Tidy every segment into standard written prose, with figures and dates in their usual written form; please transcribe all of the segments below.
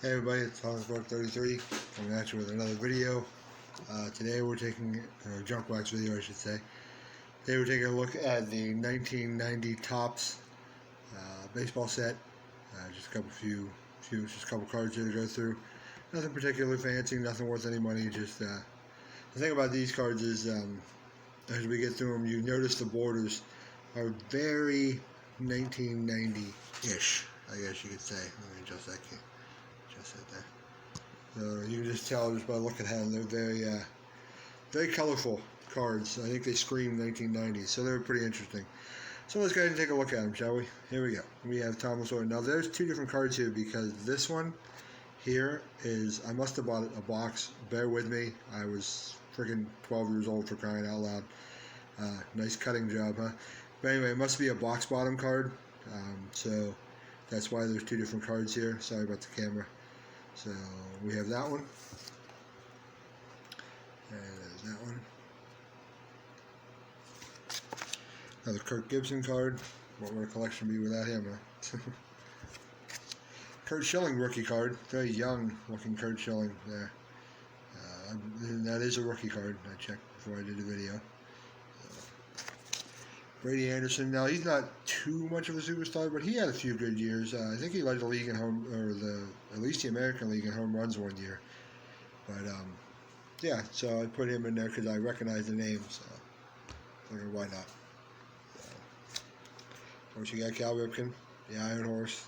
Hey everybody, it's Todd 33 coming at you with another video. Today we're taking a junk wax video, I should say. Today we're taking a look at the 1990 Topps baseball set. Just a couple cards here to go through. Nothing particularly fancy, nothing worth any money. Just the thing about these cards is, as we get through them, you notice the borders are very 1990-ish, I guess you could say. Let me adjust that key. Just right there. So you can just tell just by looking at them, they're very colorful cards. I think they scream 1990s, so they're pretty interesting. So let's go ahead and take a look at them, shall we? Here we go. We have Tom Lasorda. Now there's two different cards here because this one here is, I must have bought a box. Bear with me. I was freaking 12 years old, for crying out loud. Nice cutting job, huh? But anyway, it must be a box bottom card. So that's why there's two different cards here. Sorry about the camera. So we have that one, and there's that one. Another Kirk Gibson card. What would a collection be without him, huh? Kurt Schilling rookie card. Very young looking Kurt Schilling there. That is a rookie card. I checked before I did the video. Brady Anderson. Now he's not too much of a superstar, but he had a few good years. I think he led the league in home, or at least the American League in home runs one year. But yeah, so I put him in there because I recognize the name. So I figured why not. Of course, you got Cal Ripken, the Iron Horse.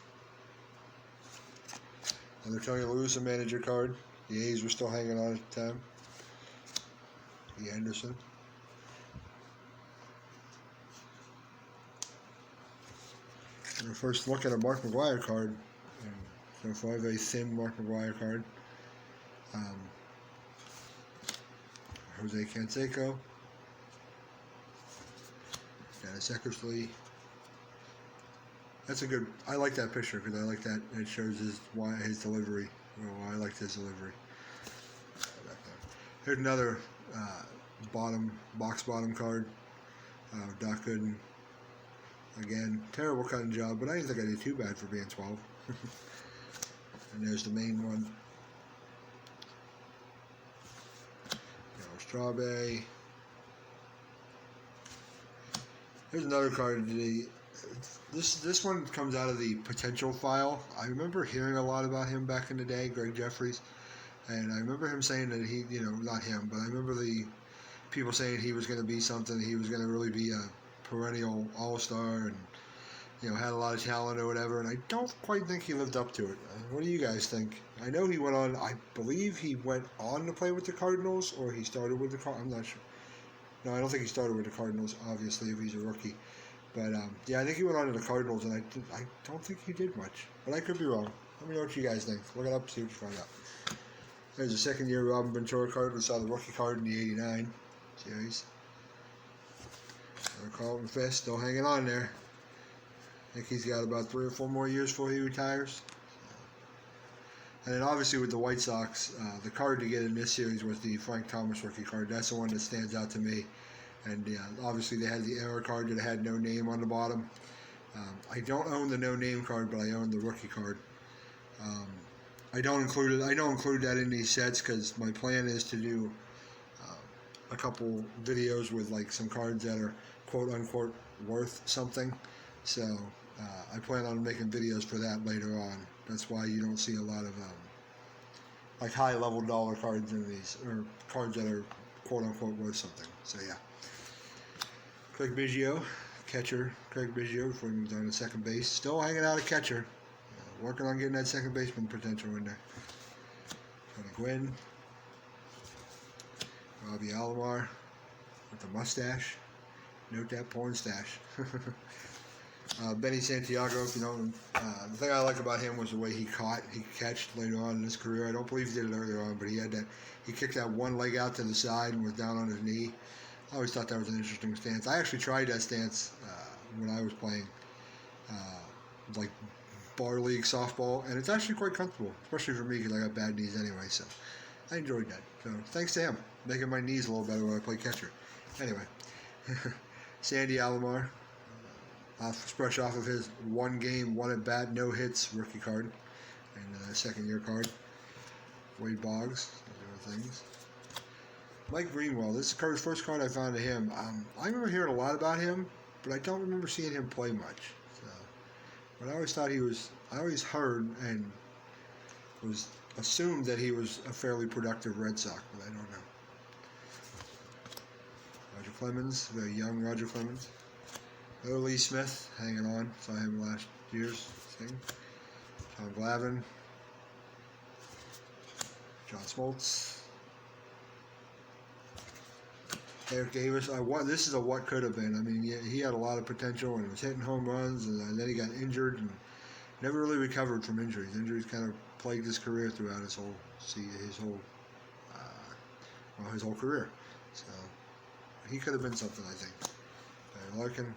Another Tony Lewis, a manager card. The A's were still hanging on at the time. Brady Anderson. Our first look at a Mark McGwire card. So far, a very thin Mark McGwire card. Jose Canseco. Dennis Eckersley. That's a good. I like that picture because I like that. It shows his delivery. Well, I liked his delivery. Here's another box bottom card. Doc Gooden. Again, terrible cutting job, but I didn't think I did too bad for being 12. And there's the main one. Strawberry. Here's another card. This one comes out of the potential file. I remember hearing a lot about him back in the day, Greg Jeffries, and I remember him saying that he, not him, but I remember the people saying he was going to be something. He was going to really be a perennial all-star and had a lot of talent or whatever, and I don't quite think he lived up to it. What do you guys think? I know he went on, I believe he went on to play with the Cardinals, or he started with the Cardinals. I'm not sure. No, I don't think he started with the Cardinals, obviously, if he's a rookie. But yeah, I think he went on to the Cardinals, and I don't think he did much, but I could be wrong. Let me know what you guys think. Look it up, see what you find out. There's a second-year Robin Ventura card. We saw the rookie card in the '89 series. Carlton Fisk still hanging on there. I think he's got about 3 or 4 more years before he retires. And then obviously with the White Sox, the card to get in this series was the Frank Thomas rookie card. That's the one that stands out to me. And obviously they had the error card that had no name on the bottom. I don't own the no name card, but I own the rookie card. I don't include that in these sets because my plan is to do a couple videos with like some cards that are quote unquote worth something. So I plan on making videos for that later on. That's why you don't see a lot of like high level dollar cards in these, or cards that are quote unquote worth something. So yeah. Craig Biggio, catcher Craig Biggio before he moved on to second base. Still hanging out at catcher. Working on getting that second baseman potential in there. Tony Gwynn. Robbie Alomar with the mustache. Note that porn stash. Benny Santiago, if you know him. The thing I like about him was the way he catched later on in his career. I don't believe he did it earlier on, but he kicked that one leg out to the side and was down on his knee. I always thought that was an interesting stance. I actually tried that stance when I was playing like bar league softball, and it's actually quite comfortable, especially for me because I got bad knees anyway, so I enjoyed that. So thanks to him, making my knees a little better when I play catcher. Anyway, Sandy Alomar, fresh off of his 1 game, 1 at bat, no hits rookie card. and a second-year card. Wade Boggs, those are things. Mike Greenwell, this is Kirk's first card I found of him. I remember hearing a lot about him, but I don't remember seeing him play much. So, but I always thought I always heard and was assumed that he was a fairly productive Red Sox, but I don't know. Roger Clemens, very young Roger Clemens. Lee Smith, hanging on. Saw him last year's thing. John Glavine. John Smoltz. Eric Davis. This is a what could have been. I mean, he had a lot of potential and was hitting home runs, and then he got injured and never really recovered from injuries. Injuries kind of plagued his career throughout his whole career. So he could have been something, I think. Larkin.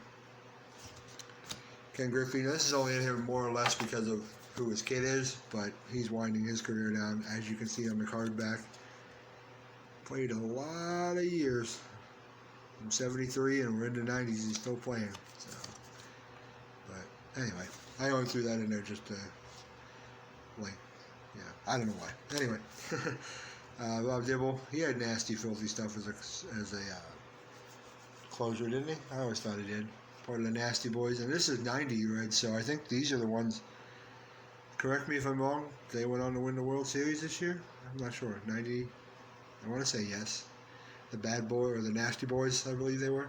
Ken Griffey. This is only in here more or less because of who his kid is, but he's winding his career down, as you can see on the card back. Played a lot of years. From 73 and we're in the 90s, he's still playing. So, but anyway, I only threw that in there just to, I don't know why. Anyway, Bob Dibble, he had nasty, filthy stuff as a closer, didn't he? I always thought he did. Part of the Nasty Boys, and this is 90 Reds, so I think these are the ones. Correct me if I'm wrong. They went on to win the World Series this year. I'm not sure. 90. I want to say yes. The Bad Boy or the Nasty Boys, I believe they were.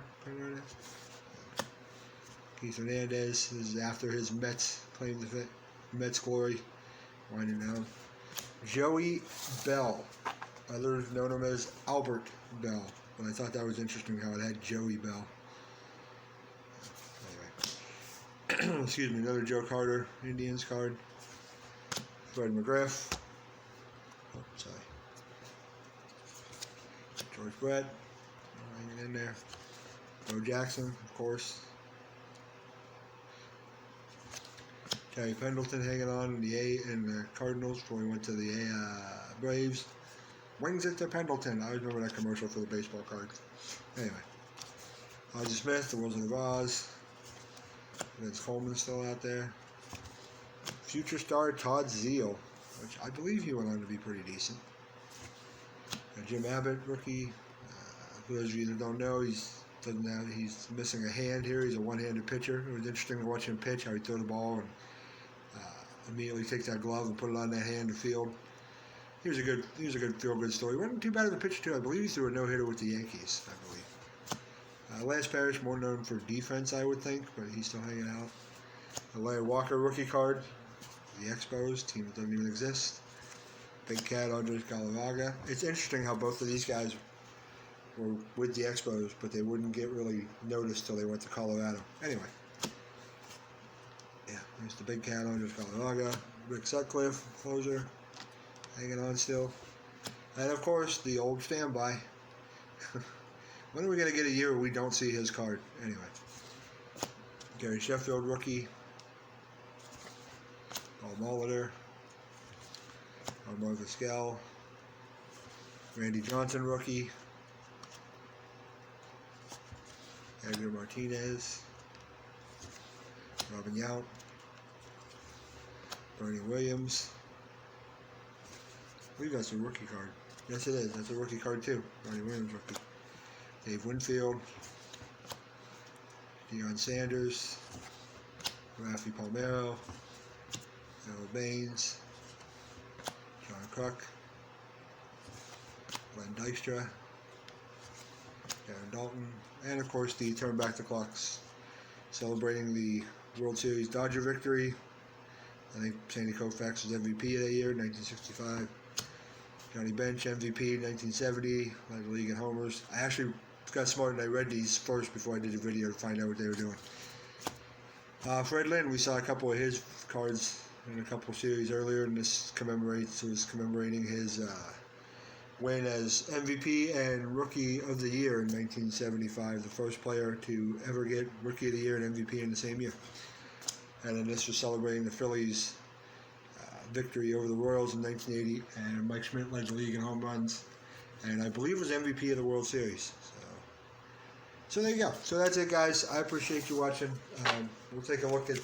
Keith Hernandez. This is after his Mets claimed the Mets glory. Winding down. Joey Bell. Others known him as Albert Bell. But I thought that was interesting how it had Joey Bell. Anyway. Excuse me, another Joe Carter Indians card. Fred McGriff. Oh, sorry. George Brett. Hanging in there. Bo Jackson, of course. Terry Pendleton hanging on in the Cardinals before he went to the Braves. Wings it to Pendleton. I always remember that commercial for the baseball cards. Anyway. Ozzie Smith, The Wizard of Oz. Vince Coleman still out there. Future star Todd Zeile, which I believe he went on to be pretty decent. Jim Abbott, rookie. For those of you that don't know, he's missing a hand here. He's a one-handed pitcher. It was interesting to watch him pitch, how he threw the ball and immediately take that glove and put it on that hand to field. He was a good feel-good story. Wasn't too bad of a pitcher too. I believe he threw a no-hitter with the Yankees, I believe. Lance Parrish, more known for defense, I would think, but he's still hanging out. The Larry Walker rookie card, the Expos, team that doesn't even exist. Big Cat, Andres Galarraga. It's interesting how both of these guys were with the Expos, but they wouldn't get really noticed till they went to Colorado. Anyway. Yeah, there's the Big Cat, Andres Galarraga. Rick Sutcliffe, closer, hanging on still. And, of course, the old standby. When are we going to get a year where we don't see his card? Anyway. Gary Sheffield, rookie. Paul Molitor. Mark Vizquel. Randy Johnson, rookie. Edgar Martinez. Robin Yount. Bernie Williams. I believe that's a rookie card. Yes, it is. That's a rookie card, too. Bernie Williams, rookie. Dave Winfield. Deion Sanders. Rafi Palmeiro. Noah Baines. John Kruk. Glenn Dykstra. Darren Dalton. And, of course, the Turn Back the Clocks. Celebrating the World Series Dodger victory. I think Sandy Koufax was MVP that year, 1965. Johnny Bench, MVP, 1970. Led the league in homers. I actually got smart and I read these first before I did the video to find out what they were doing. Fred Lynn, we saw a couple of his cards in a couple of series earlier, and this was commemorating his win as MVP and Rookie of the Year in 1975, the first player to ever get Rookie of the Year and MVP in the same year. And then this was celebrating the Phillies' victory over the Royals in 1980, and Mike Schmidt led the league in home runs, and I believe was MVP of the World Series. So there you go. So that's it, guys. I appreciate you watching. We'll take a look at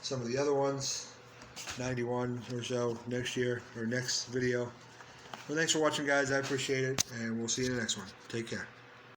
some of the other ones. 91 or so next year or next video. Well, thanks for watching, guys. I appreciate it, and we'll see you in the next one. Take care.